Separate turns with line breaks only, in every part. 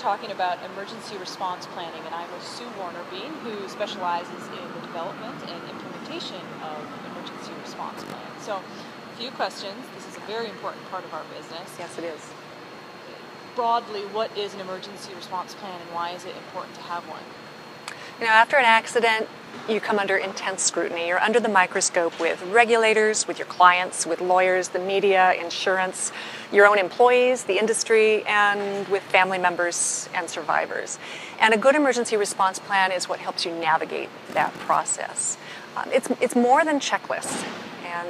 talking about emergency response planning, and I'm with Sue Warner-Bean, who specializes in the development and implementation of emergency response plans. So, a few questions. This is a very important part of our business.
Yes, it is.
Broadly, what is an emergency response plan and why is it important to have one?
You know, after an accident, you come under intense scrutiny. You're under the microscope with regulators, with your clients, with lawyers, the media, insurance, your own employees, the industry, and with family members and survivors. And a good emergency response plan is what helps you navigate that process. It's more than checklists.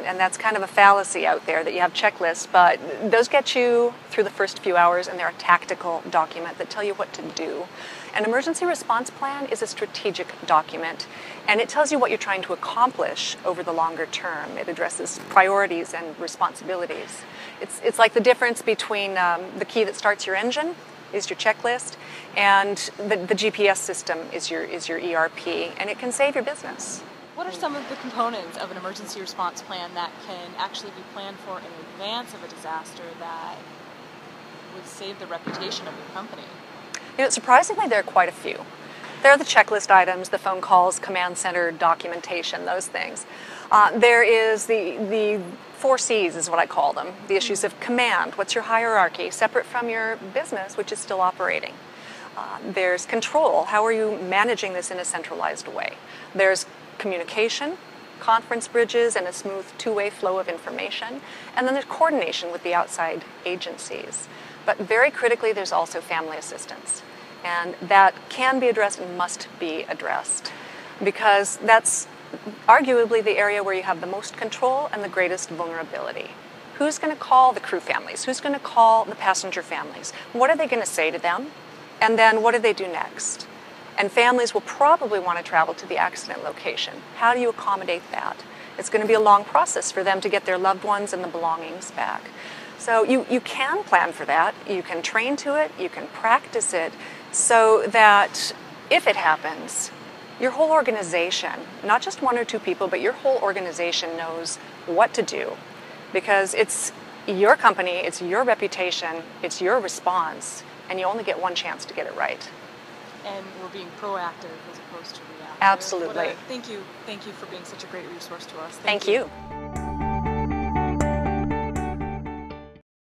And that's kind of a fallacy out there that you have checklists, but those get you through the first few hours, and they're a tactical document that tell you what to do. An emergency response plan is a strategic document, and it tells you what you're trying to accomplish over the longer term. It addresses priorities and responsibilities. It's like the difference between the key that starts your engine is your checklist, and the GPS system is your ERP, and it can save your business.
What are some of the components of an emergency response plan that can actually be planned for in advance of a disaster that would save the reputation of your company?
You know, surprisingly, there are quite a few. There are the checklist items, the phone calls, command center documentation, those things. There is the 4 C's is what I call them. The issues of command. What's your hierarchy? Separate from your business, which is still operating. There's control. How are you managing this in a centralized way? There's communication, conference bridges, and a smooth two-way flow of information. And then there's coordination with the outside agencies. But very critically, there's also family assistance. And that can be addressed and must be addressed, because that's arguably the area where you have the most control and the greatest vulnerability. Who's going to call the crew families? Who's going to call the passenger families? What are they going to say to them? And then what do they do next? And families will probably want to travel to the accident location. How do you accommodate that? It's going to be a long process for them to get their loved ones and the belongings back. So you can plan for that. You can train to it. You can practice it so that if it happens, your whole organization, not just 1 or 2 people, but your whole organization knows what to do, because it's your company, it's your reputation, it's your response, and you only get one chance to get it right.
And we're being proactive as opposed to reactive.
Absolutely.
Thank you for being such a great resource to us.
Thank you.